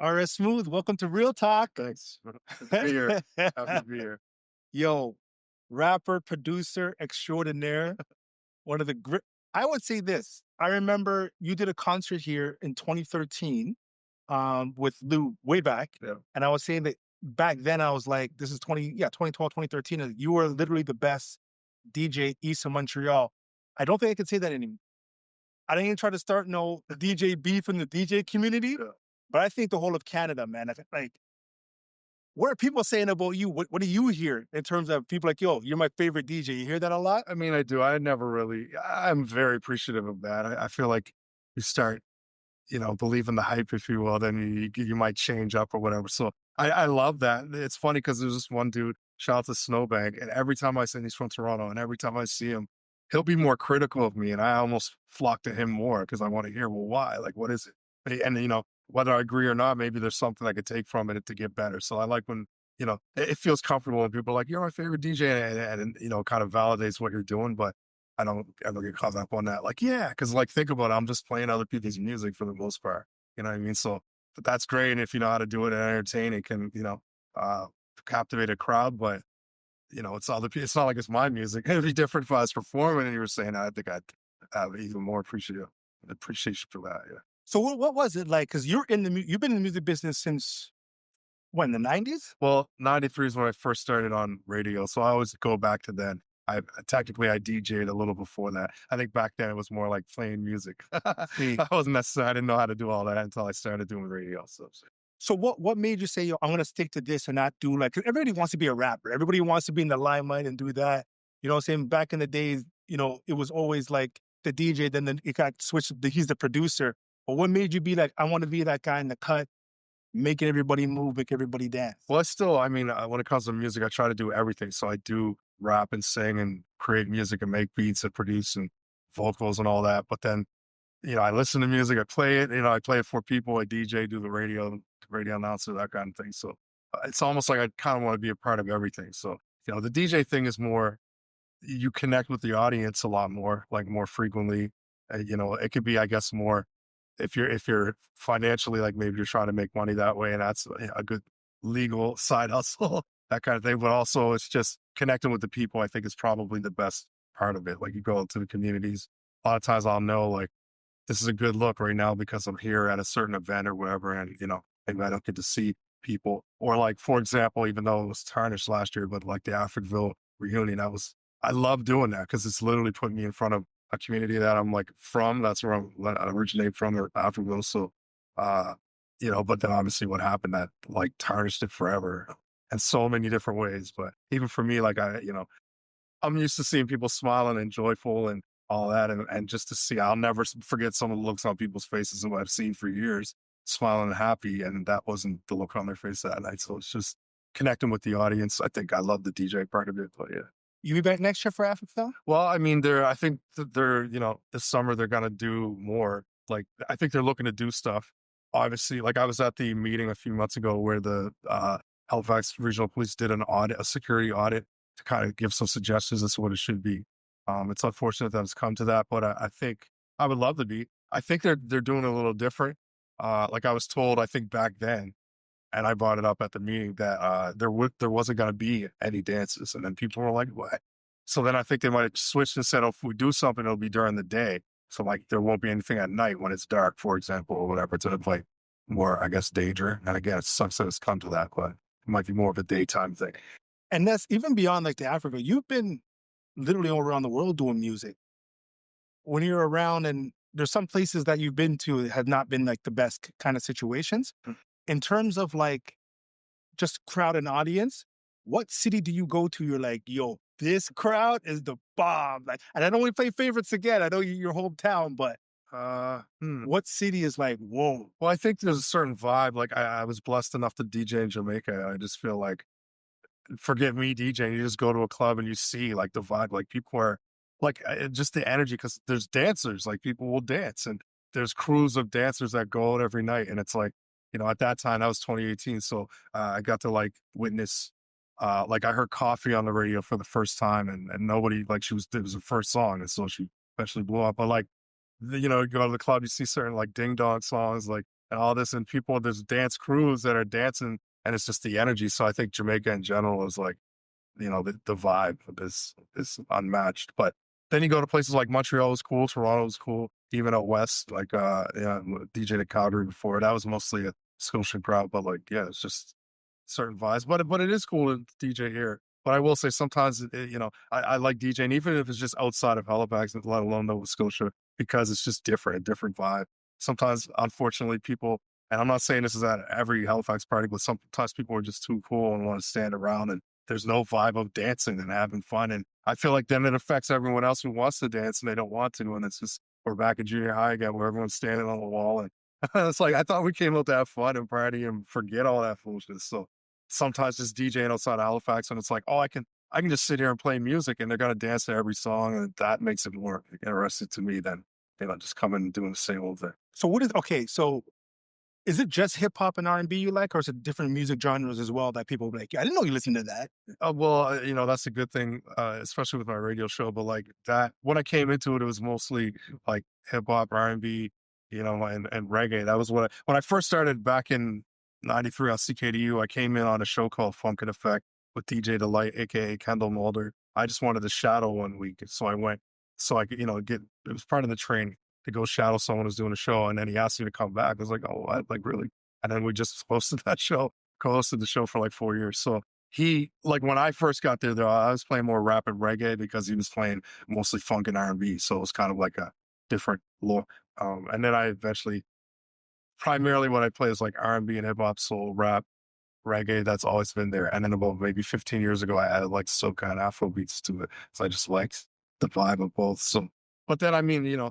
RS Smooth, welcome to Real Talk. Thanks. Good to be here. Happy to be here. Yo, rapper, producer extraordinaire, one of the great. I would say this. I remember you did a concert here in 2013 with Lou way back. Yeah. And I was saying that back then I was like, this is 2012, 2013. And you were literally the best DJ east of Montreal. I don't think I could say that anymore. I didn't even try to start no DJ beef in the DJ community, Yeah. but I think the whole of Canada, man, like, what are people saying about you? What do you hear in terms of people like, yo, you're my favorite DJ? You hear that a lot? I mean, I do. I'm very appreciative of that. I feel like you start, believing the hype, if you will, then you might change up or whatever. So I love that. It's funny because there's this one dude, shout out to Snowbank, and every time I see him, he's from Toronto, and every time I see him, he'll be more critical of me, and I almost flock to him more because I want to hear, well, why? Like, what is it? And, whether I agree or not, maybe there's something I could take from it to get better. So I like when, it feels comfortable when people are like, you're my favorite DJ, and kind of validates what you're doing. But I don't ever get caught up on that. Like, yeah, because like, think about it. I'm just playing other people's music for the most part. You know what I mean? So that's great. And if you know how to do it and entertain, it can, captivate a crowd. But, it's other people. It's not like it's my music. It'd be different if I was performing and you were saying that. I think I'd have even more appreciation for that. Yeah. So what was it like? Because you've been in the music business since when, the 90s? Well, 93 is when I first started on radio. So I always go back to then. I DJ'd a little before that. I think back then it was more like playing music. I didn't know how to do all that until I started doing radio. So what made you say, yo, I'm going to stick to this and not do like, 'cause everybody wants to be a rapper. Everybody wants to be in the limelight and do that. You know what I'm saying? Back in the days, it was always like the DJ, then it got switched. He's the producer. But what made you be like, I want to be that guy in the cut, making everybody move, make everybody dance? Well, when it comes to music, I try to do everything. So I do rap and sing and create music and make beats and produce and vocals and all that. But then, I listen to music, I play it, I play it for people, I DJ, do the radio announcer, that kind of thing. So it's almost like I kind of want to be a part of everything. So, the DJ thing is more, you connect with the audience a lot more, like more frequently. It could be, I guess, more if you're financially, like maybe you're trying to make money that way, and that's a good legal side hustle, that kind of thing. But also it's just connecting with the people, I think, is probably the best part of it. Like, you go into the communities, a lot of times I'll know, like, this is a good look right now because I'm here at a certain event or whatever, and maybe I don't get to see people. Or like, for example, even though it was tarnished last year, but like the Africville reunion, I love doing that because it's literally putting me in front of a community that I'm like from. That's where I originate from, or Africville. So, but then obviously what happened, that like tarnished it forever in so many different ways. But even for me, like I'm used to seeing people smiling and joyful and all that. And just to see, I'll never forget some of the looks on people's faces that I've seen for years, smiling and happy. And that wasn't the look on their face that night. So it's just connecting with the audience. I think I love the DJ part of it, but yeah. You be back next year for Africville? Well, I mean, I think they're, this summer they're going to do more. Like, I think they're looking to do stuff. Obviously, like, I was at the meeting a few months ago where the Halifax Regional Police did a security audit to kind of give some suggestions as to what it should be. It's unfortunate that it's come to that, but I think I would love to be. I think they're doing it a little different. Like I was told, I think back then, and I brought it up at the meeting, that there wasn't going to be any dances. And then people were like, what? So then I think they might have switched and said, oh, if we do something, it'll be during the day. So like, there won't be anything at night when it's dark, for example, or whatever, to invite more, I guess, danger. And again, it sucks that it's come to that, but it might be more of a daytime thing. And that's even beyond like the Africa. You've been literally all around the world doing music. When you're around, and there's some places that you've been to that have not been like the best kind of situations. In terms of like just crowd and audience, what city do you go to? You're like, yo, this crowd is the bomb. Like, and I don't want to play favorites again. I know your hometown, but what city is like, whoa? Well, I think there's a certain vibe. Like, I was blessed enough to DJ in Jamaica. I just feel like, forget me DJing, you just go to a club and you see like the vibe, like people are like, just the energy, because there's dancers, like people will dance, and there's crews of dancers that go out every night. And it's like, at that time, that was 2018. So I got to like witness, like, I heard Coffee on the radio for the first time, and nobody, like, it was the first song. And so she eventually blew up. But like, you go to the club, you see certain like ding dong songs, like and all this, and people, there's dance crews that are dancing, and it's just the energy. So I think Jamaica in general is like, the vibe is unmatched. But then you go to places like Montreal is cool, Toronto is cool, even out west, like yeah, DJ to Calgary before. That was mostly a Scotian crowd, but like yeah, it's just certain vibes. But it is cool to DJ here. But I will say sometimes I like DJing even if it's just outside of Halifax, let alone Nova Scotia, because it's just different, a different vibe. Sometimes, unfortunately, people, and I'm not saying this is at every Halifax party, but sometimes people are just too cool and want to stand around, and there's no vibe of dancing and having fun. And I feel like then it affects everyone else who wants to dance and they don't want to. And it's just, we're back in junior high again where everyone's standing on the wall. And it's like, I thought we came out to have fun and party and forget all that foolishness. So sometimes just DJing outside of Halifax and it's like, oh, I can just sit here and play music and they're going to dance to every song. And that makes it more interesting to me than, just coming and doing the same old thing. So okay, so is it just hip hop and R&B you like, or is it different music genres as well that people be like, I didn't know you listened to that? Well, that's a good thing, especially with my radio show. But like that, when I came into it, it was mostly like hip hop, R&B, and reggae. That was when I first started back in '93 on CKDU. I came in on a show called Funk and Effect with DJ Delight, aka Kendall Mulder. I just wanted to shadow 1 week, so I went so I could, get. It was part of the training to go shadow someone who's doing a show, and then he asked me to come back. I was like, oh, like really? And then we just hosted that show, co-hosted the show for like 4 years. So he, like when I first got there, though, I was playing more rap and reggae because he was playing mostly funk and R&B. So it was kind of like a different look. And then I eventually, primarily what I play is like R&B and hip hop, soul, rap, reggae. That's always been there. And then about maybe 15 years ago, I added like soca and Afro beats to it. So I just liked the vibe of both. So, but then, I mean,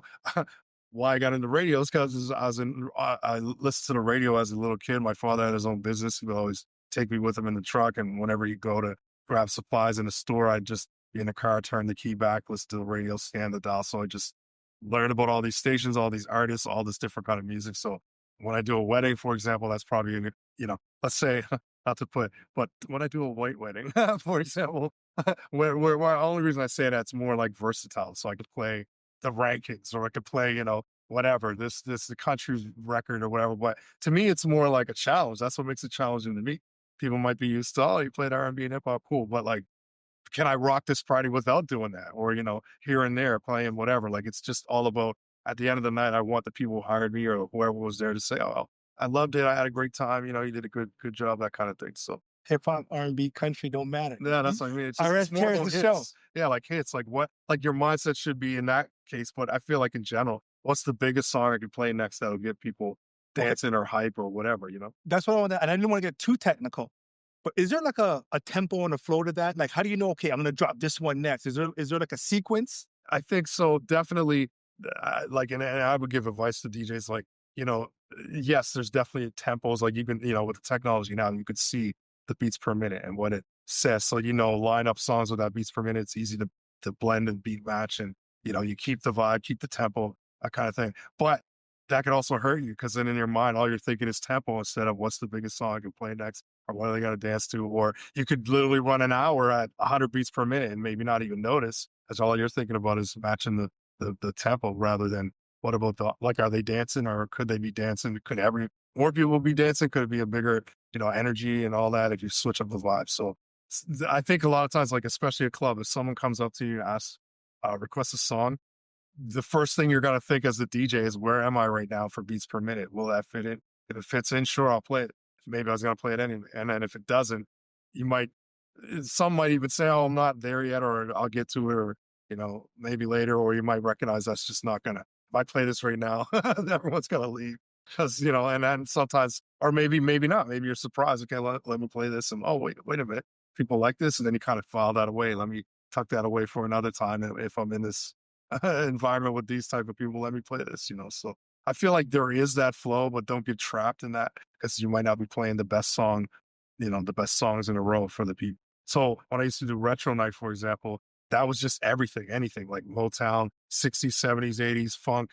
why I got into radio is because I listened to the radio as a little kid. My father had his own business. He would always take me with him in the truck. And whenever he'd go to grab supplies in the store, I'd just be in the car, turn the key back, listen to the radio, scan the dial. So I just learned about all these stations, all these artists, all this different kind of music. So when I do a wedding, for example, that's probably, let's say, not to put, but when I do a white wedding, for example, where the only reason I say that's more like versatile. So I could play the rankings or I could play, whatever, this the country's record or whatever. But to me, it's more like a challenge. That's what makes it challenging to me. People might be used to, oh, you played R&B and hip hop, cool. But like, can I rock this party without doing that? Or, here and there playing whatever. Like, it's just all about, at the end of the night, I want the people who hired me or whoever was there to say, oh, I loved it. I had a great time. You did a good job, that kind of thing. So Hip hop, R&B, country don't matter. yeah, that's what I mean. RS It's more tears about the show. hits. Yeah, like hits. Like what, like your mindset should be in that case. But I feel like in general, what's the biggest song I could play next that'll get people Okay, dancing or hype or whatever, that's what I want to, and I didn't want to get too technical. But is there like a tempo and a flow to that? Like, how do you know? Okay, I'm gonna drop this one next. Is there like a sequence? I think so. Definitely, like, and I would give advice to DJs, like, you know, yes, there's definitely tempos. Like, you can, with the technology now, you could see the beats per minute and what it says. So, line up songs with that beats per minute. It's easy to blend and beat match, and you keep the vibe, keep the tempo, that kind of thing. But that could also hurt you because then in your mind, all you're thinking is tempo instead of what's the biggest song I can play next or what are they going to dance to? Or you could literally run an hour at 100 beats per minute and maybe not even notice, as all you're thinking about is matching the tempo rather than what about like, are they dancing or could they be dancing? Could more people be dancing? Could it be a bigger, energy and all that if you switch up the vibe? So I think a lot of times, like, especially a club, if someone comes up to you and asks, request a song, the first thing you're going to think as the DJ is, where am I right now for beats per minute? Will that fit in? If it fits in, sure, I'll play it. Maybe I was going to play it anyway. And then if it doesn't, some might even say, oh, I'm not there yet, or I'll get to it, or, maybe later, or you might recognize that's just not going to, if I play this right now, everyone's going to leave. Because, and then sometimes, or maybe not, maybe you're surprised. Okay, let me play this. And oh, wait a minute. People like this. And then you kind of file that away. Let me tuck that away for another time. If I'm in this environment with these type of people, let me play this, so I feel like there is that flow, but don't get trapped in that because you might not be playing the best song, the best songs in a row for the people. So when I used to do retro night, for example, that was just everything, anything like Motown, 60s, 70s, 80s, funk,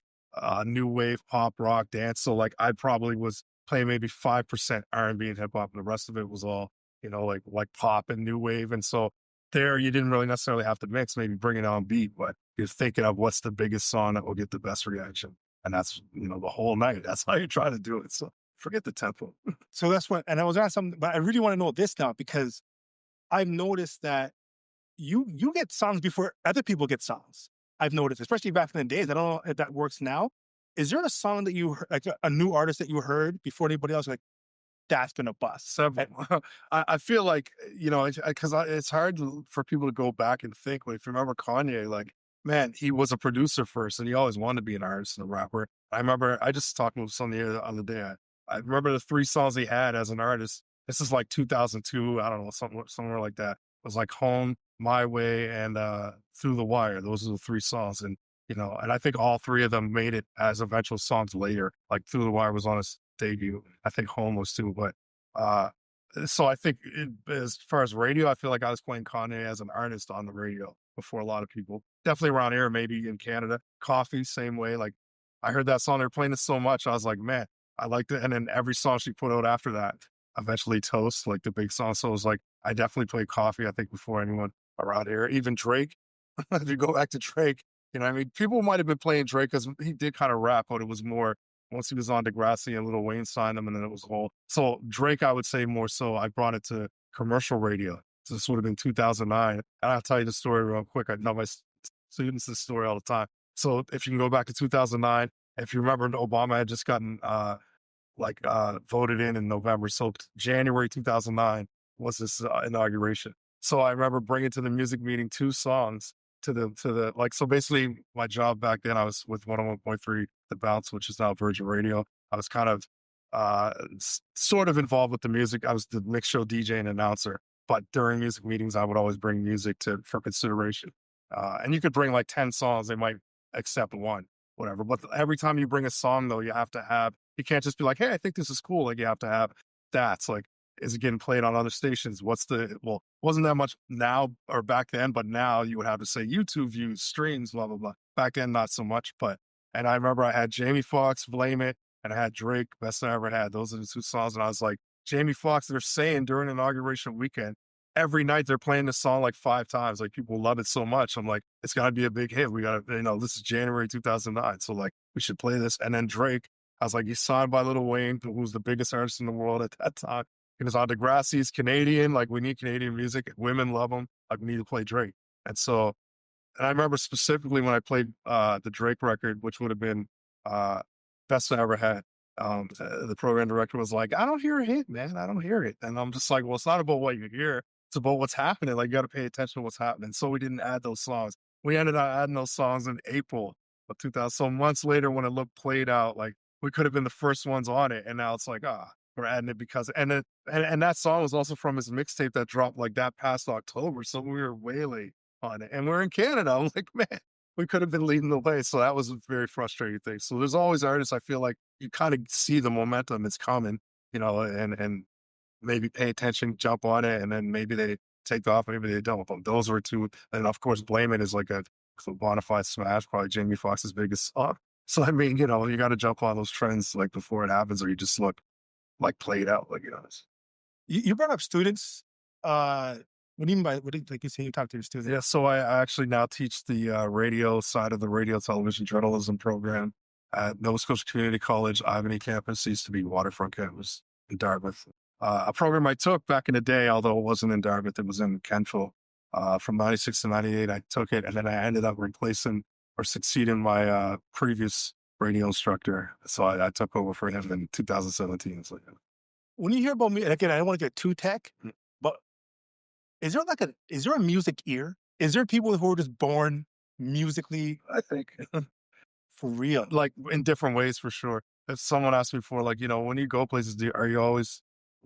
new wave, pop, rock, dance. So like I probably was playing maybe 5% R&B and hip hop, and the rest of it was all, like pop and new wave. And so there, you didn't really necessarily have to mix, maybe bring it on beat, but you're thinking of what's the biggest song that will get the best reaction. And that's, the whole night. That's how you try to do it. So forget the tempo. So that's what, and I was asking something, but I really want to know this now because I've noticed that you get songs before other people get songs. I've noticed, especially back in the days. I don't know if that works now. Is there a song that you like a new artist that you heard before anybody else? Like that's been a bust. Several. I feel like, because it's hard for people to go back and think. Like, if you remember Kanye, like, man, he was a producer first and he always wanted to be an artist and a rapper. I remember, I just talked with somebody the other day. I remember the 3 songs he had as an artist. This is like 2002. I don't know, somewhere like that. It was like Home, My Way, and Through the Wire. Those are the 3 songs. And, and I think all 3 of them made it as eventual songs later. Like Through the Wire was on his debut. I think Home was too, but uh so I think as far as radio, I feel like I was playing Kanye as an artist on the radio before a lot of people. Definitely around here, maybe in Canada. Coffee, same way. Like I heard that song, they were playing it so much, I was like, man, I liked it. And then every song she put out after that, eventually Toast, like the big song. So it was like I definitely played Coffee, I think, before anyone around here. Even Drake. If you go back to Drake, I mean, people might have been playing Drake because he did kind of rap, but it was more once he was on Degrassi and Lil Wayne signed him, and then it was a whole. So Drake, I would say more so. I brought it to commercial radio. So this would have been 2009. And I'll tell you the story real quick. I know my students this story all the time. So if you can go back to 2009, if you remember, Obama had just gotten voted in November. So January 2009 was this inauguration. So I remember bringing to the music meeting 2 songs so basically my job back then, I was with 101.3 The Bounce, which is now Virgin Radio. I was kind of sort of involved with the music. I was the mix show DJ and announcer, but during music meetings, I would always bring music for consideration. And you could bring like 10 songs, they might accept 1, whatever. But every time you bring a song though, you can't just be like, hey, I think this is cool. Like you have to have stats. Like, is it getting played on other stations? Wasn't that much now or back then, but now you would have to say YouTube views, streams, blah, blah, blah. Back then, not so much, and I remember I had Jamie Foxx, Blame It, and I had Drake, Best I Ever Had. Those are the 2 songs. And I was like, Jamie Foxx, they're saying during inauguration weekend, every night they're playing this song like 5 times. Like people love it so much. I'm like, it's got to be a big hit. We got to, this is January 2009. So like, we should play this. And then Drake, I was like, he's signed by Lil Wayne, who's the biggest artist in the world at that time. He was on Degrassi, he's Canadian. Like, we need Canadian music. Women love him. Like, we need to play Drake. And I remember specifically when I played the Drake record, which would have been Best I Ever Had. The program director was like, I don't hear a hit, man. I don't hear it. And I'm just like, well, it's not about what you hear. It's about what's happening. Like, you got to pay attention to what's happening. So we didn't add those songs. We ended up adding those songs in April of 2000. So months later, when it looked played out, like, we could have been the first ones on it. And now it's like, we're adding it because, and that song was also from his mixtape that dropped like that past October. So we were way late on it, and we're in Canada. I'm like, man, we could have been leading the way. So that was a very frustrating thing. So there's always artists, I feel like you kind of see the momentum, it's coming, and maybe pay attention, jump on it, and then maybe they take off, maybe they don't. But those were 2. And of course, Blame It is like a bona fide smash, probably Jamie Foxx's biggest song. So I mean, you got to jump on those trends like before it happens, or you just look like played out, like, You brought up students. What do you mean by like you say you talk to your students? Yeah, so I actually now teach the radio side of the radio television journalism program at Nova Scotia Community College, Ivany campus. It used to be Waterfront campus in Dartmouth. A program I took back in the day, although it wasn't in Dartmouth, it was in Kentville. From 96 to 98, I took it, and then I ended up replacing or succeeding my previous radio instructor. So I took over for him in 2017. So, yeah. When you hear about me, and again, I don't want to get too tech, but is there a music ear? Is there people who are just born musically? I think For real? like in different ways for sure. If someone asked me for like, when you go places, are you always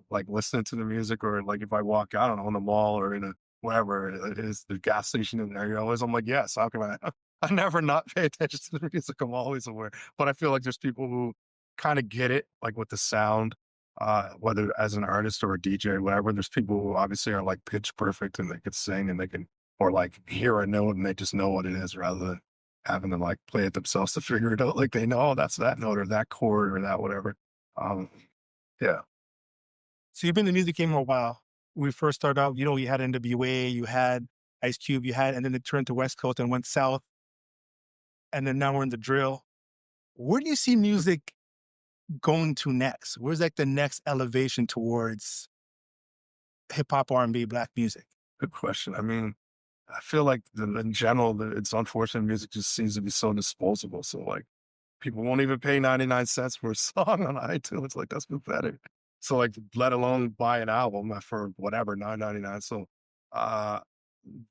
like listening to the music, or like if I walk, I don't know, in the mall or in a wherever it is, the gas station in there, I'm like, yes, how can I? I never not pay attention to the music. I'm always aware. But I feel like there's people who kind of get it, like with the sound, whether as an artist or a DJ, whatever. There's people who obviously are like pitch perfect and they can sing and they can, or like hear a note and they just know what it is rather than having to like play it themselves to figure it out. Like they know, oh, that's that note or that chord or that whatever. Yeah. So you've been in the music game for a while. When we first started out, you had NWA, you had Ice Cube, and then it turned to West Coast and went south. And then now we're in the drill. Where do you see music going to next? Where's like the next elevation towards hip hop, R&B, black music? Good question. I mean, I feel like in general, it's unfortunate music just seems to be so disposable. So like people won't even pay 99 cents for a song on iTunes. Like that's pathetic. So like let alone buy an album for whatever, 9.99. So uh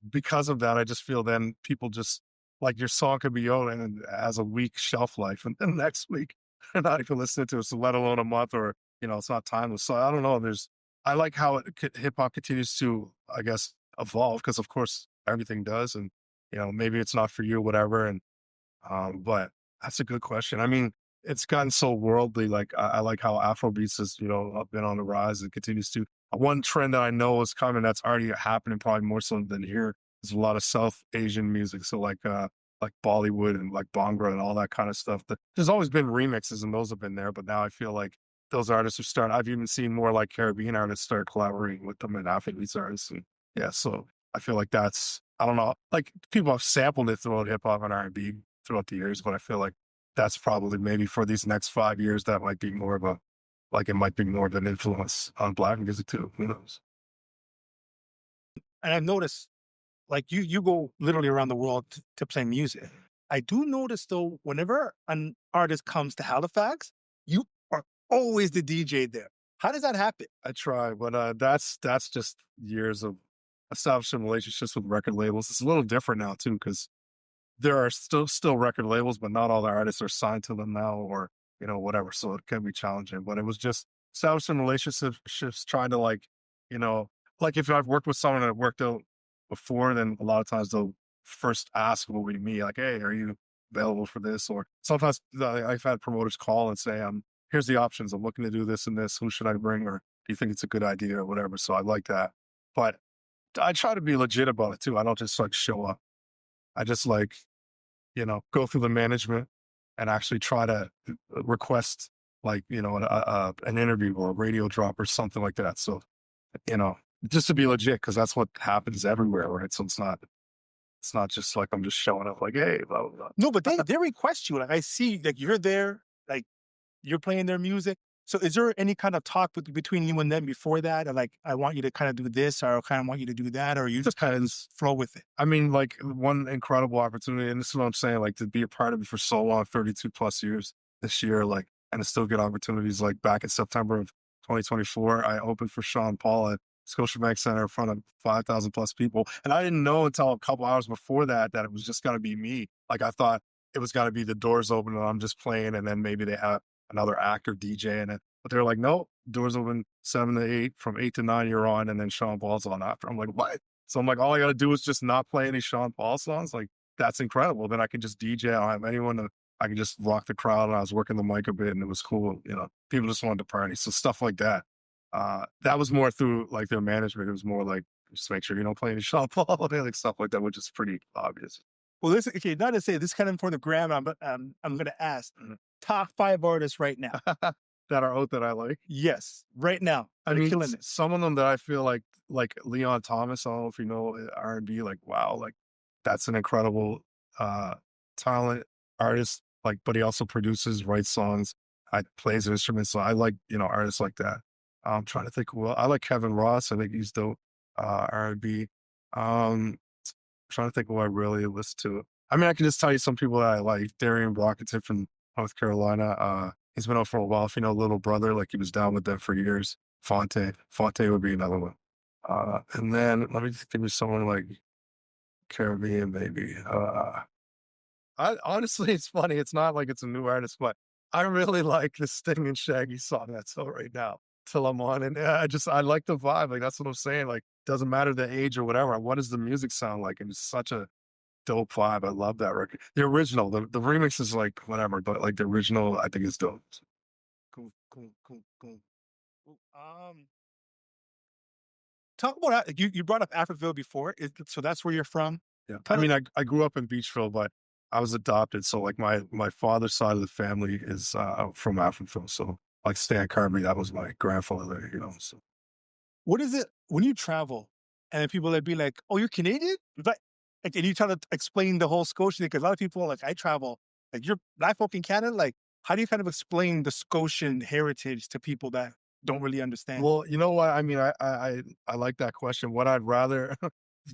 because of that, I just feel then people just like your song could be out and it has a week shelf life and then next week they're not even listening to it. So let alone a month or it's not timeless. So I don't know. I like how hip hop continues to, I guess, evolve because of course everything does. And, maybe it's not for you, whatever. But that's a good question. I mean, it's gotten so worldly. Like I like how Afrobeats has, been on the rise and continues to. One trend that I know is coming that's already happening, probably more so than here, is a lot of South Asian music. So like Bollywood and like Bhangra and all that kind of stuff. There's always been remixes and those have been there, but now I feel like those artists are starting. I've even seen more like Caribbean artists start collaborating with them and Afrobeats artists. And yeah, so I feel like that's I don't know. Like people have sampled it throughout hip hop and R&B throughout the years, but I feel like that's probably maybe for these next 5 years, that might be more of a, like it might be more of an influence on black music too. Who knows? And I've noticed like you go literally around the world to play music. I do notice though, whenever an artist comes to Halifax, you are always the DJ there. How does that happen? I try, but that's just years of establishing relationships with record labels. It's a little different now too, because there are still record labels, but not all the artists are signed to them now or, whatever. So it can be challenging. But it was just establishing relationships, trying to you know, like if I've worked with someone that worked out before, then a lot of times they'll first ask what we meet, like, hey, are you available for this? Or sometimes I've had promoters call and say, here's the options. I'm looking to do this and this. Who should I bring? Or do you think it's a good idea or whatever? So I like that. But I try to be legit about it too. I don't just like show up. I just go through the management and actually try to request an interview or a radio drop or something like that. So, you know, just to be legit, because that's what happens everywhere, right? So it's not just like I'm just showing up like, hey, blah, blah, blah. No, but they request you. Like I see, like you're there, like you're playing their music. So is there any kind of talk between you and them before that? Or like, I want you to kind of do this, or I kind of want you to do that, or you just kind of just flow with it? I mean, like one incredible opportunity, and this is what I'm saying, like to be a part of it for so long, 32 plus years this year, like, and to still get opportunities. Like back in September of 2024, I opened for Sean Paul at Scotiabank Center in front of 5,000 plus people. And I didn't know until a couple hours before that it was just going to be me. Like I thought it was going to be the doors open and I'm just playing, and then maybe they have another actor DJ in it. But they're like, no, doors open 7 to 8, from 8 to 9, you're on, and then Sean Paul's on after. I'm like, what? So I'm like, all I got to do is just not play any Sean Paul songs. Like, that's incredible. Then I can just DJ. I don't have anyone to, I can just rock the crowd. And I was working the mic a bit and it was cool. People just wanted to party. So stuff like that. That was more through like their management. It was more like, just make sure you don't play any Sean Paul, like stuff like that, which is pretty obvious. Well, this okay. Not to say this kind of for the gram. I'm going to ask top 5 artists right now. That are out that I like. Yes, right now. I They're mean, killing it. some of them that I feel like Leon Thomas. I don't know if you know R&B. Like, wow, like that's an incredible talent artist. Like, but he also produces, writes songs, I plays instruments. So I like artists like that. I'm trying to think. Well, I like Kevin Ross. I think he's dope. R&B. Trying to think who I really listen to. I mean, I can just tell you some people that I like. Darian Brockington from North Carolina. He's been out for a while. If you know Little Brother, like he was down with them for years. Fonte would be another one. And then let me think of someone like Caribbean, maybe. I honestly, it's funny. It's not like it's a new artist, but I really like the Sting and Shaggy song that's out right now. Till I'm on, and I like the vibe. Like that's what I'm saying. Like doesn't matter the age or whatever. What does the music sound like? And it's such a dope vibe. I love that record. The original, the remix is like whatever, but like the original, I think is dope. Cool, cool, cool, cool. Cool. Talk about you brought up Africville before. So that's where you're from. Yeah. I Kind of mean, I grew up in Beachville, but I was adopted. So like my father's side of the family is from Africville. So like Stan Kirby, that was my grandfather, so. what is it when you travel and then people would be like, "Oh, you're Canadian?" But and you try to explain the whole Scotian thing because a lot of people like I travel Like you're Black folk in Canada. Like, how do you kind of explain the Scotian heritage to people that don't really understand? Well, you know what? I mean, I like that question. What I'd rather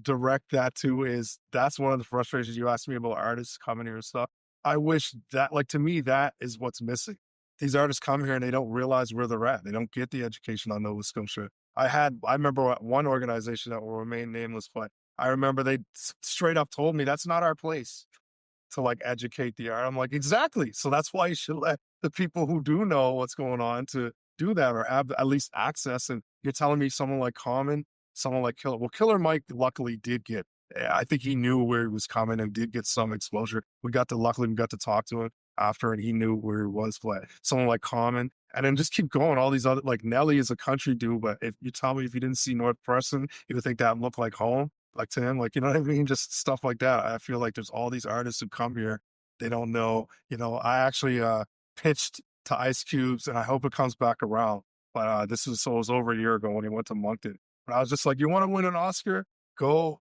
direct that to is that's one of the frustrations you asked me about artists coming here and stuff. I wish that, like, to me, that is what's missing. These artists come here and they don't realize where they're at. They don't get the education on Nova Scotia. I remember one organization that will remain nameless, but I remember they straight up told me that's not our place to like educate the art. I'm like, exactly. So that's why you should let the people who do know what's going on to do that or have at least access. And you're telling me someone like Common, someone like Killer. Well, Killer Mike luckily did get, I think he knew where he was coming and did get some exposure. Luckily, we got to talk to him after and he knew where he was. But someone like Common, and then just keep going. All these other, like Nelly is a country dude, but if you tell me if you didn't see North Preston, you would think that looked like home like to him, like, you know what I mean? Just stuff like that. I feel like there's all these artists who come here, they don't know, I actually pitched to Ice Cubes and I hope it comes back around. But it was over a year ago when he went to Moncton. But I was just like, you want to win an Oscar? Go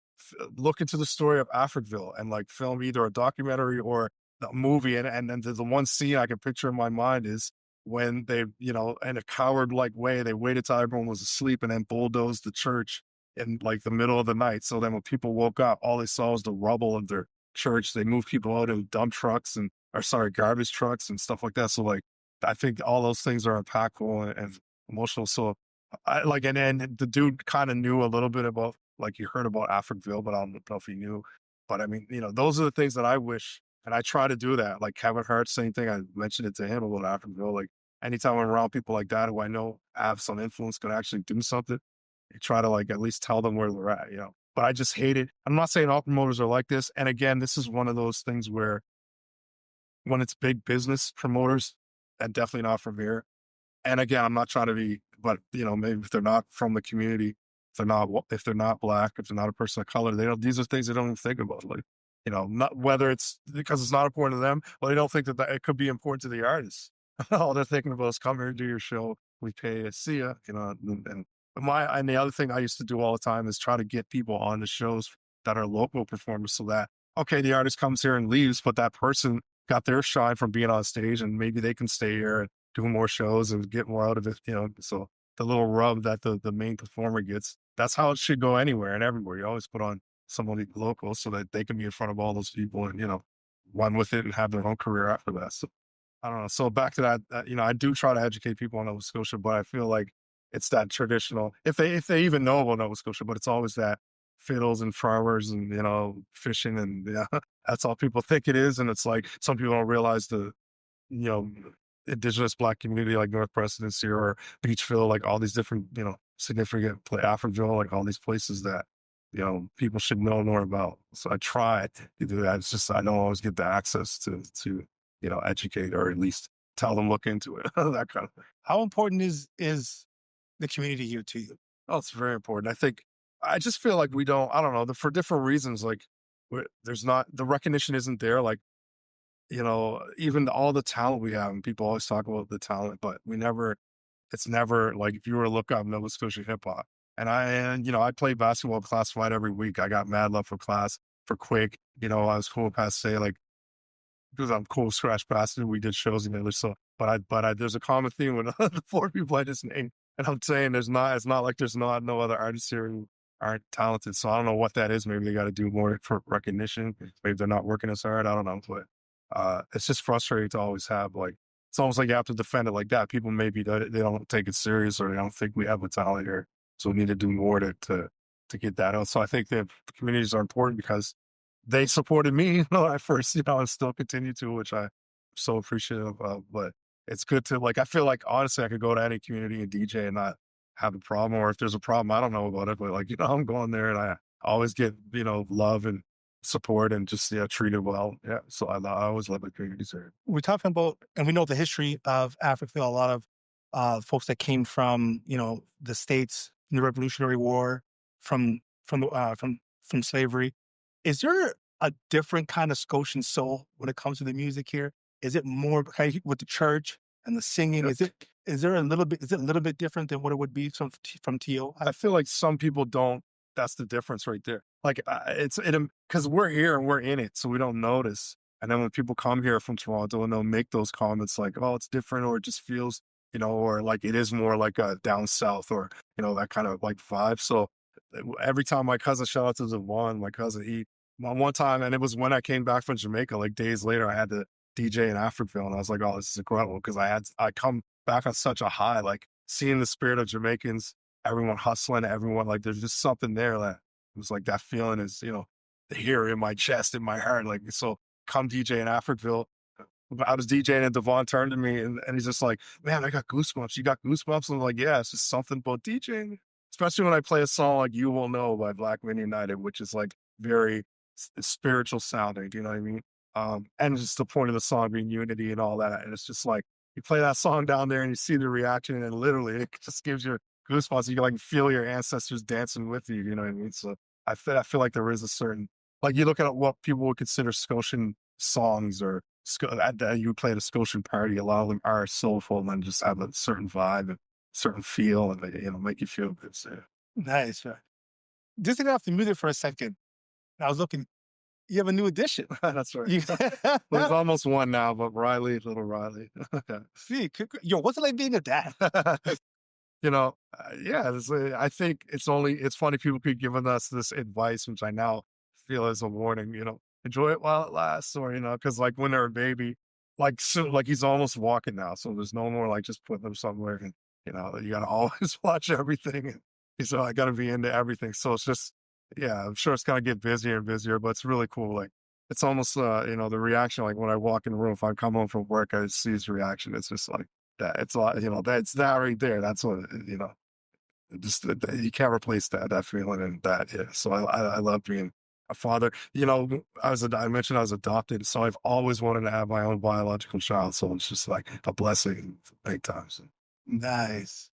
look into the story of Africville and like film either a documentary or a movie. And then the one scene I can picture in my mind is when they, in a coward like way, they waited till everyone was asleep and then bulldozed the church in like the middle of the night. So then when people woke up, all they saw was the rubble of their church. They moved people out in dump trucks garbage trucks and stuff like that. So like, I think all those things are impactful and emotional. So I like, and then the dude kind of knew a little bit about, like he heard about Africville, but I don't know if he knew. But I mean, those are the things that I wish, and I try to do that. Like Kevin Hart, same thing. I mentioned it to him about Africville. Like anytime I'm around people like that who I know have some influence, could actually do something, you try to like at least tell them where they're at. But I just hate it. I'm not saying all promoters are like this. And again, this is one of those things where when it's big business promoters, and definitely not from here. And again, I'm not trying to be, but maybe if they're not from the community, if they're not Black, if they're not a person of color, they don't. These are things they don't even think about. Like, not whether it's because it's not important to them, or they don't think that it could be important to the artists. All they're thinking about is come here and do your show. We pay you, see ya. And the other thing I used to do all the time is try to get people on the shows that are local performers, so that okay, the artist comes here and leaves, but that person got their shine from being on stage, and maybe they can stay here and do more shows and get more out of it. So the little rub that the main performer gets, that's how it should go anywhere and everywhere. You always put on somebody local so that they can be in front of all those people and run with it and have their own career after that. So I don't know. So back to that, I do try to educate people on Nova Scotia, but I feel like it's that traditional, if they even know about Nova Scotia, but it's always that fiddles and farmers and, fishing and that's all people think it is. And it's like, some people don't realize the, you know, indigenous Black community like North Presidency or Beachville, like all these different, significant Africville, like all these places that, people should know more about. So I try to do that. It's just, I don't always get the access to, educate or at least tell them, look into it, that kind of thing. How important is the community here to you? Oh, it's very important. I just feel like we don't, I don't know, for different reasons, like there's not, the recognition isn't there. Like, even all the talent we have, and people always talk about the talent, but it's never like, if you were to look up Nova Scotia hip hop, I play basketball classified every week. I got mad love for class, for Quick, I was cool past say, like, because I'm cool scratch bastard. We did shows together. So, there's a common theme with the four people I just named. And I'm saying it's not like there's not no other artists here who aren't talented. So I don't know what that is. Maybe they got to do more for recognition. Maybe they're not working as hard. I don't know. But it's just frustrating to always have like, it's almost like you have to defend it like that. People maybe they don't take it serious or they don't think we have a talent here. So we need to do more to get that out. So I think that the communities are important because they supported me at first, and still continue to, which I'm so appreciative of. But it's good to like, I feel like honestly, I could go to any community and DJ and not have a problem. Or if there's a problem, I don't know about it, but like, I'm going there and I always get, love and support and just, treated well. Yeah. So I always love the communities there. We're talking about, and we know the history of Africville, a lot of folks that came from, the States, in the Revolutionary War, from slavery. Is there a different kind of Scotian soul when it comes to the music here? Is it more with the church and the singing? Yep. Is it a little bit different than what it would be from TO? I feel like some people don't. That's the difference right there. Like it's because we're here and we're in it, so we don't notice. And then when people come here from Toronto and they'll make those comments like, "Oh, it's different," or "It just feels," or like it is more like a down south, or that kind of like vibe. So every time my cousin, shout out to Devon, my cousin, he one time, and it was when I came back from Jamaica, like days later, I had to DJ in Africville, and I was like, "Oh, this is incredible," because I come back on such a high, like seeing the spirit of Jamaicans, everyone hustling, everyone like there's just something there that it was like that feeling is here in my chest, in my heart, like so. Come DJ in Africville. I was DJing and Devon turned to me and he's just like, "Man, I got goosebumps. You got goosebumps?" And I'm like, "Yeah, it's just something about DJing." Especially when I play a song like You Will Know by Black Men United, which is like very spiritual sounding, you know what I mean? And just the point of the song being unity and all that. And it's just like you play that song down there and you see the reaction and literally it just gives you goosebumps. You can like feel your ancestors dancing with you, you know what I mean? So I feel like there is a certain, like you look at what people would consider Scotian songs, or you play at a Scotian party, a lot of them are soulful and then just have a certain vibe and certain feel, and they make you feel good. So Nice. Right. Just to get off the music for a second, I was looking. You have a new addition. that's right. You Well, there's almost one now, but little Riley. see, yo, what's it like being a dad? Yeah, I think it's funny people keep giving us this advice, which I now feel as a warning, enjoy it while it lasts, or, because like when they're a baby, like, so, like he's almost walking now. So there's no more like just putting them somewhere and, you got to always watch everything. And so I got to be into everything. So it's just, yeah, I'm sure it's going to get busier and busier, but it's really cool. Like, it's almost, the reaction, like when I walk in the room, if I come home from work, I see his reaction. It's just like, that it's a lot, that's that right there. That's what, just you can't replace that feeling and that. Yeah. So I love being a father. I mentioned I was adopted, so I've always wanted to have my own biological child. So it's just like a blessing, big time. So. Nice.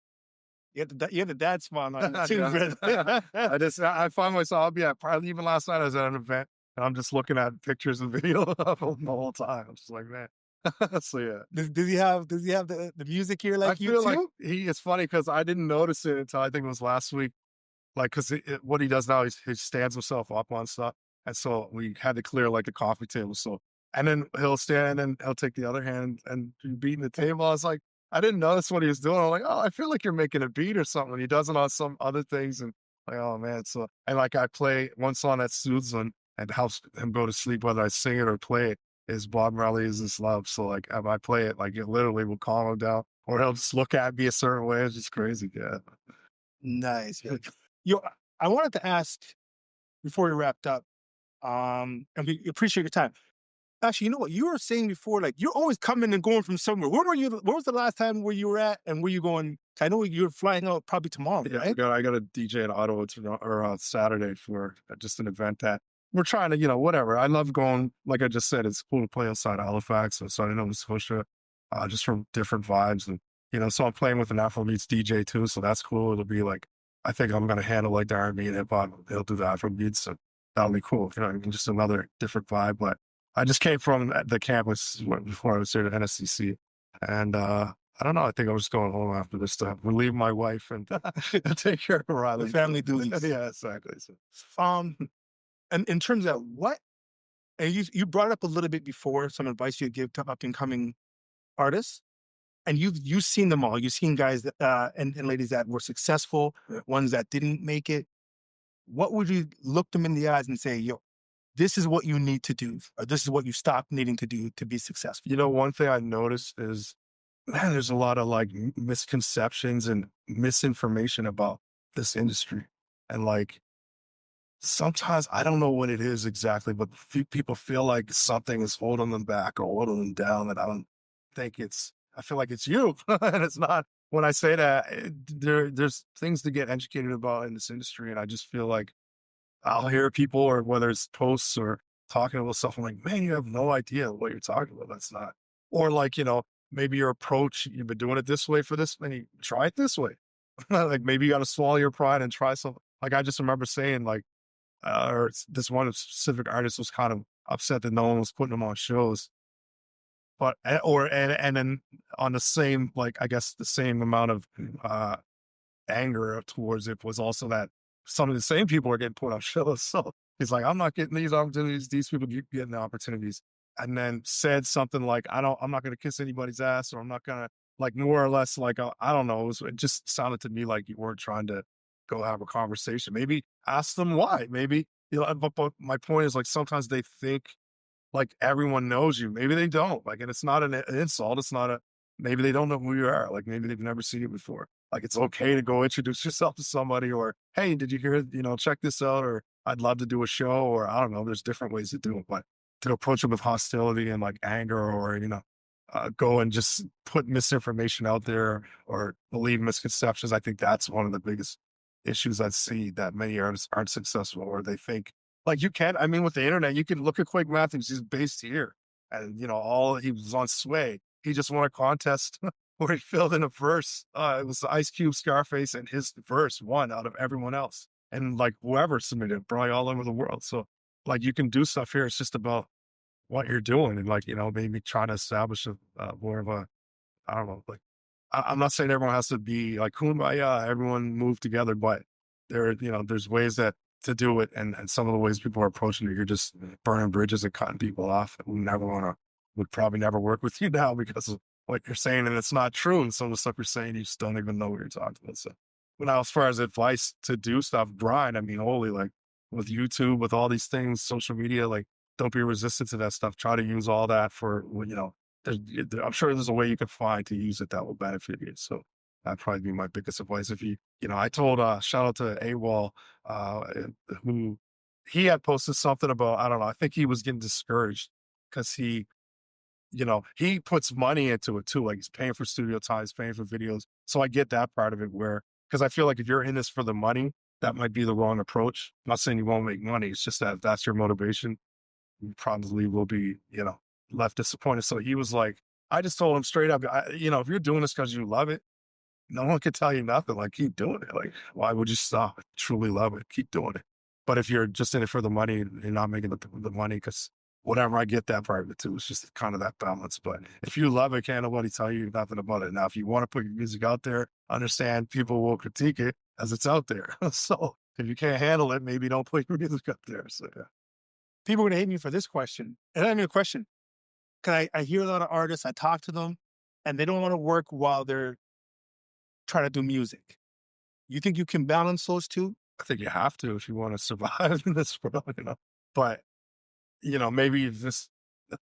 You had the dad smile on you too, Yeah. brother. I find myself, I'll be at, probably even last night I was at an event and I'm just looking at pictures and video of him the whole time. I'm just like, man. So yeah. Does he have the music here I like you feel like too? it's funny because I didn't notice it until I think it was last week. Like, because what he does now is he stands himself up on stuff. And so we had to clear like the coffee table. So, and then he'll stand and he'll take the other hand and be beating the table. I was like, I didn't notice what he was doing. I'm like, "Oh, I feel like you're making a beat or something." He does it on some other things. And like, oh man. So, and like I play one song that soothes him and helps him go to sleep, whether I sing it or play it, is Bob Marley Is This Love. So like if I play it, like it literally will calm him down, or he'll just look at me a certain way. It's just crazy. Yeah. Nice. Yo, I wanted to ask before we wrapped up, and we appreciate your time. Actually, you know what? You were saying before, like you're always coming and going from somewhere. Where were you? Where was the last time where you were at, and where you going? I know you're flying out probably tomorrow, Yeah, right? I got a DJ in Ottawa or on Saturday for just an event that we're trying to, whatever. I love going, like I just said, it's cool to play outside Halifax, outside of Nova Scotia, just from different vibes. And, so I'm playing with an Afrobeats DJ too. So that's cool. It'll be like, I think I'm going to handle like the R&B and hip hop. They'll do the Afrobeats. So that'll be cool. Just another different vibe. But I just came from the campus before I was here at NSCC. And, I don't know. I think I'm just going home after this stuff. Relieve my wife and take care of The Riley. family duties. Yeah, exactly. So, Um, and in terms of what, and you brought up a little bit before some advice you'd give to up and coming artists, and you've seen them all. You've seen guys that and ladies that were successful, ones that didn't make it. What would you look them in the eyes and say, yo, this is what you need to do, or this is what you stop needing to do to be successful? one thing I noticed is, man, there's a lot of like misconceptions and misinformation about this industry. And like, sometimes I don't know what it is exactly, but people feel like something is holding them back or holding them down. And I don't think I feel like it's you. And it's not. When I say that, there's things to get educated about in this industry. And I just feel like I'll hear people, or whether it's posts or talking about stuff, I'm like, man, you have no idea what you're talking about. That's not. Or like, maybe your approach, you've been doing it this way for this many, try it this way. Like maybe you got to swallow your pride and try something. Like I just remember saying like, or this one specific artist was kind of upset that no one was putting them on shows. But, and then on the same, like, I guess the same amount of, anger towards it was also that some of the same people are getting put on shows. So he's like, I'm not getting these opportunities. These people keep getting the opportunities. and then said something like, I'm not going to kiss anybody's ass, or I'm not going to, like, more or less, like, I don't know. It just sounded to me like you weren't trying to go have a conversation. Maybe ask them why. Maybe, but my point is, like, sometimes they think like everyone knows you. Maybe they don't. Like, and it's not an insult. It's not a, maybe they don't know who you are. Like, maybe they've never seen you before. Like, it's okay to go introduce yourself to somebody, or, hey, did you hear, check this out, or I'd love to do a show, or I don't know. There's different ways to do it, but to approach it with hostility and like anger, or, go and just put misinformation out there or believe misconceptions. I think that's one of the biggest issues I see, that many artists aren't successful, or they think, like, you can, I mean, with the internet, you can look at Quake Matthews. He's based here, and he was on Sway. He just won a contest where he filled in a verse. It was Ice Cube, Scarface, and his verse won out of everyone else. And like whoever submitted, probably all over the world. So, like, you can do stuff here. It's just about what you're doing, and, like, maybe trying to establish a more of a, I don't know, like, I'm not saying everyone has to be like kumbaya, everyone move together, but there's ways that to do it, and some of the ways people are approaching it, you're just burning bridges and cutting people off who would probably never work with you now because of what you're saying, and it's not true. And some of the stuff you're saying, you just don't even know what you're talking about. So, but now, as far as advice to do stuff, grind. I mean, holy, like, with YouTube, with all these things, social media, like, don't be resistant to that stuff. Try to use all that for, I'm sure there's a way you could find to use it that will benefit you. So that'd probably be my biggest advice. If I told, shout out to AWOL, uh, who, he had posted something about, I don't know, I think he was getting discouraged because he puts money into it too. Like, he's paying for studio time, he's paying for videos. So I get that part of it, because I feel like if you're in this for the money, that might be the wrong approach. I'm not saying you won't make money. It's just that if that's your motivation, you probably will be, left disappointed. So he was like, I just told him straight up, if you're doing this because you love it, no one can tell you nothing. Like, keep doing it. Like, why would you stop? Truly love it. Keep doing it. But if you're just in it for the money, you're not making the money, because whatever, I get that part of it too. It's just kind of that balance. But if you love it, can't nobody tell you nothing about it. Now, if you want to put your music out there, understand people will critique it as it's out there. So if you can't handle it, maybe don't put your music up there. So yeah. People are gonna hate me for this question. And I mean a question. Cause I hear a lot of artists, I talk to them, and they don't want to work while they're trying to do music. You think you can balance those two? I think you have to if you want to survive in this world. But maybe this,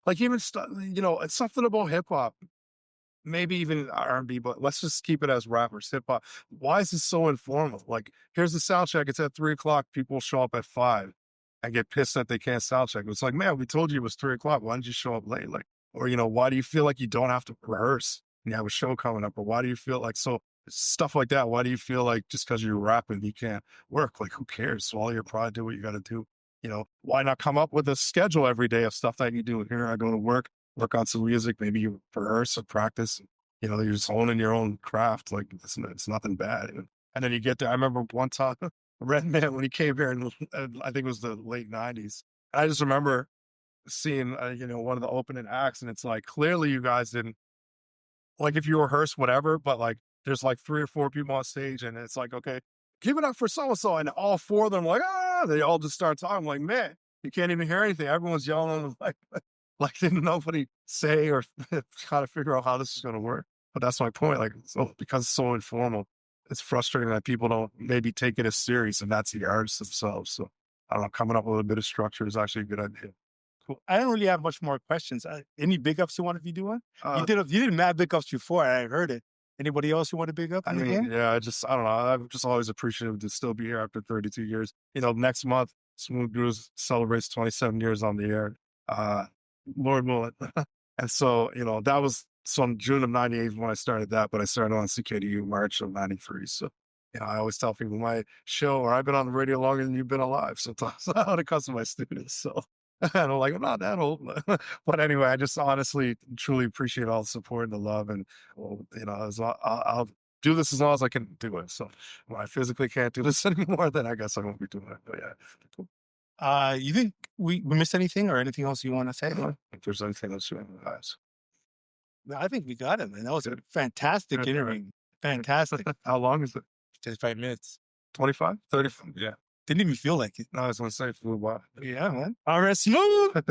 like, even it's something about hip hop, maybe even R&B, but let's just keep it as rappers, hip hop. Why is this so informal? Like, here's the sound check. It's at 3 o'clock. People show up at 5 and get pissed that they can't sound check. It's like, man, we told you it was 3 o'clock. Why didn't you show up late? Like, or, why do you feel like you don't have to rehearse and you have a show coming up? Or why do you feel like, so stuff like that? Why do you feel like just because you're rapping, you can't work? Like, who cares? Swallow your pride, do what you got to do. Why not come up with a schedule every day of stuff that you do? Here, I go to work on some music, maybe you rehearse or practice. You're just honing your own craft. Like, it's nothing bad. And then you get there. I remember one time, Redman, when he came here, and I think it was the late 90s. I just remember seeing, one of the opening acts, and it's like, clearly you guys didn't, like, if you rehearse whatever, but like, there's like 3 or 4 people on stage, and it's like, okay, give it up for so-and-so. And all 4 of them, like, they all just start talking. I'm like, man, you can't even hear anything. Everyone's yelling, like didn't nobody say or try to figure out how this is going to work. But that's my point. Like, so because it's so informal, it's frustrating that people don't maybe take it as serious, and that's the artists themselves. So I don't know, coming up with a bit of structure is actually a good idea. Cool. I don't really have much more questions. Any big ups you want to be doing? Uh, You did mad big ups before. I heard it. Anybody else you want to big up? I mean, yeah, I don't know. I'm just always appreciative to still be here after 32 years. Next month, Smooth Grooves celebrates 27 years on the air. Lord willing. And so, that was some June of 98 when I started that, but I started on CKDU March of 93. So, I always tell people my show, or I've been on the radio longer than you've been alive. Sometimes when it comes to my students. So, and I'm like, I'm not that old. But anyway, I just honestly, truly appreciate all the support and the love. And, well, I'll do this as long as I can do it. So when I physically can't do this anymore, then I guess I won't be doing it. But yeah. Cool. You think we missed anything or anything else you want to say? If there's anything else you want to ask. No, I think we got it, man. That was a fantastic interview. Fantastic. How long is it? 5 minutes. 25? 35? Yeah. Didn't even feel like it. No, I was going to say, flew by. Yeah, man. All right, Smooth.